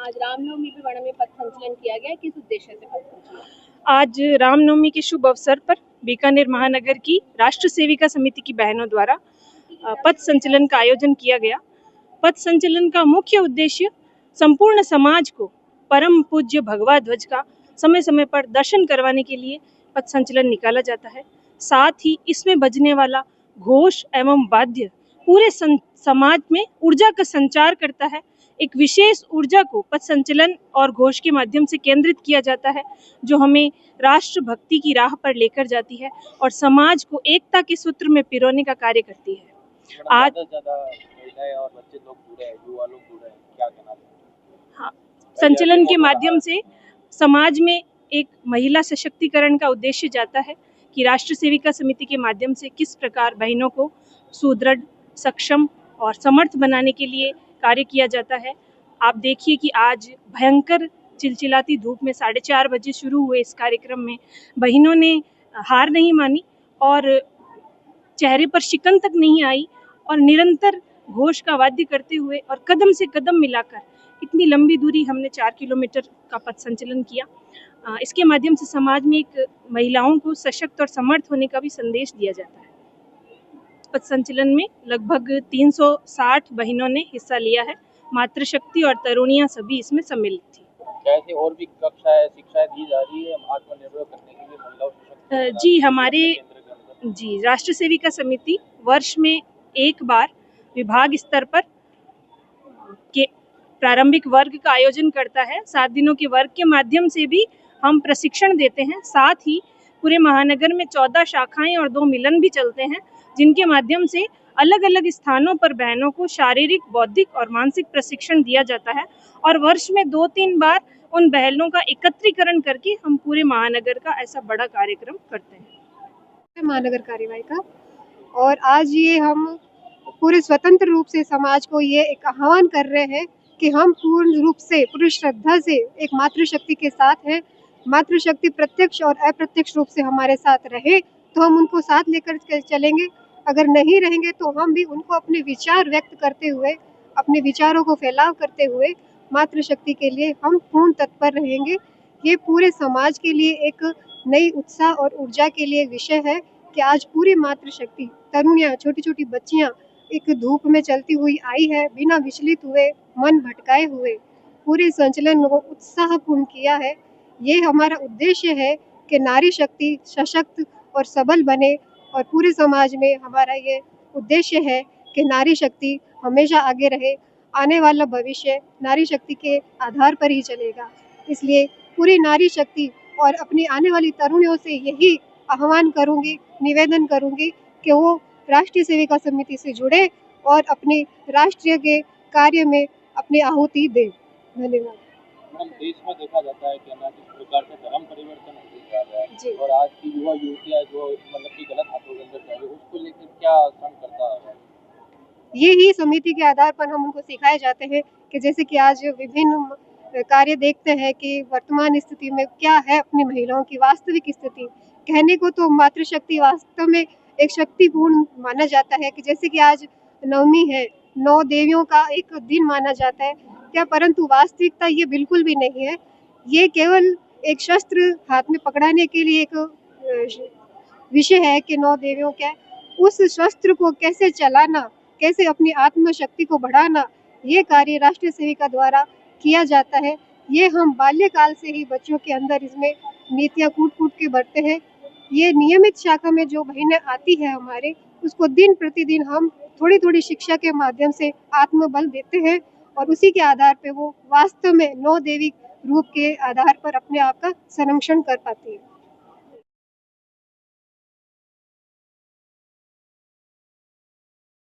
आज रामनवमी पे वर्ण में पथ संचलन किया गया, किस उद्देश्य से पथ संचलन? आज रामनवमी के शुभ अवसर पर बीकानेर महानगर की राष्ट्र सेविका समिति की बहनों द्वारा पथ संचलन का आयोजन किया गया। पथ संचलन का मुख्य उद्देश्य संपूर्ण समाज को परम पूज्य भगवा ध्वज का समय समय पर दर्शन करवाने के लिए पथ संचलन निकाला जाता है। साथ ही इसमें बजने वाला घोष एवं वाद्य पूरे समाज में ऊर्जा का संचार करता है। एक विशेष ऊर्जा को पथ संचलन और घोष के माध्यम से केंद्रित किया जाता है, जो हमें राष्ट्र भक्ति की राह पर लेकर जाती है और समाज को एकता के सूत्र में पिरोने का कार्य करती है। आज महिलाएं और बच्चे लोग जुड़े हैं, युवा लोग जुड़े हैं, क्या कहना चाहिए? हाँ, संचलन के माध्यम से समाज में एक महिला सशक्तिकरण का उद्देश्य जाता है कि राष्ट्र सेविका समिति के माध्यम से किस प्रकार बहनों को सुदृढ़, सक्षम और समर्थ बनाने के लिए कार्य किया जाता है। आप देखिए कि आज भयंकर चिलचिलाती धूप में 4:30 बजे शुरू हुए इस कार्यक्रम में बहनों ने हार नहीं मानी और चेहरे पर शिकन तक नहीं आई और निरंतर घोष का वाद्य करते हुए और कदम से कदम मिलाकर इतनी लंबी दूरी हमने 4 किलोमीटर का पथ संचलन किया। इसके माध्यम से समाज में एक महिलाओं को सशक्त और समर्थ होने का भी संदेश दिया जाता है। पथ संचलन में लगभग 360 बहनों ने हिस्सा लिया है। मातृशक्ति और तरुणियां सभी इसमें सम्मिलित थी। कैसे और भी कक्षाएं शिक्षाएं दी जा रही है आत्मनिर्भर करने के लिए महिलाओं को? जी, हमारे राष्ट्र सेविका समिति वर्ष में एक बार विभाग स्तर पर के प्रारंभिक वर्ग का आयोजन करता है। 7 दिनों के वर्ग के माध्यम से भी हम प्रशिक्षण देते हैं। साथ ही पूरे महानगर में 14 शाखाएं और 2 मिलन भी चलते हैं, जिनके माध्यम से अलग अलग स्थानों पर बहनों को शारीरिक, बौद्धिक और मानसिक प्रशिक्षण दिया जाता है और वर्ष में 2-3 बार उन बहनों का एकत्रीकरण करके हम पूरे महानगर का ऐसा बड़ा कार्यक्रम करते हैं। महानगर कार्यपालिका और आज ये हम पूरे स्वतंत्र रूप से समाज को ये एक आह्वान कर रहे हैं कि हम पूर्ण रूप से पूरी श्रद्धा से एक मातृशक्ति के साथ हैं। मातृशक्ति प्रत्यक्ष और अप्रत्यक्ष रूप से हमारे साथ रहे तो हम उनको साथ लेकर चलेंगे, अगर नहीं रहेंगे तो हम भी उनको अपने विचार व्यक्त करते हुए, अपने विचारों को फैलाव करते हुए मातृशक्ति के लिए हम पूर्ण तत्पर रहेंगे। ये पूरे समाज के लिए एक नई उत्साह और ऊर्जा के लिए विषय है कि आज पूरी मातृशक्ति तरुणियाँ, छोटी छोटी बच्चियाँ एक धूप में चलती हुई आई है, बिना विचलित हुए, मन भटकाए हुए पूरे संचलन को उत्साहपूर्ण किया है। ये हमारा उद्देश्य है कि नारी शक्ति सशक्त और सबल बने और पूरे समाज में हमारा ये उद्देश्य है कि नारी शक्ति हमेशा आगे रहे। आने वाला भविष्य नारी शक्ति के आधार पर ही चलेगा। इसलिए पूरी नारी शक्ति और अपनी आने वाली तरुणियों से यही आह्वान करूंगी, निवेदन करूंगी कि वो राष्ट्रीय सेविका समिति से जुड़े और अपने राष्ट्रीय के कार्य में अपनी आहुति दें। धन्यवाद। देश में देखा जाता है कि किस प्रकार से धर्म परिवर्तन हो जा रहा है और आज की युवा युवतियां जो मतलब कि गलत हाथों के अंदर जा रही है, उसको लेकर क्या संघ करता है? ये ही समिति के आधार पर हम उनको सिखाए जाते हैं कि जैसे कि आज विभिन्न कार्य देखते हैं कि वर्तमान स्थिति में क्या है अपनी महिलाओं की वास्तविक स्थिति। कहने को तो मातृशक्ति वास्तव में एक शक्तिपूर्ण माना जाता है कि जैसे कि आज नवमी है, 9 देवियों का एक दिन माना जाता है क्या, परंतु वास्तविकता ये बिल्कुल भी नहीं है। ये केवल एक शस्त्र हाथ में पकड़ाने के लिए एक विषय है कि 9 देवियों क्या, उस शस्त्र को कैसे चलाना, कैसे अपनी आत्मशक्ति को बढ़ाना, ये कार्य राष्ट्रीय सेविका द्वारा किया जाता है। ये हम बाल्यकाल से ही बच्चों के अंदर इसमें नीतियाँ कूट के बढ़ते हैं। ये नियमित शाखा में जो बहनें आती है हमारे, उसको दिन प्रतिदिन हम थोड़ी थोड़ी शिक्षा के माध्यम से आत्मबल देते हैं और उसी के आधार पे वो वास्तव में 9 देवी रूप के आधार पर अपने आप का संरक्षण कर पाती है।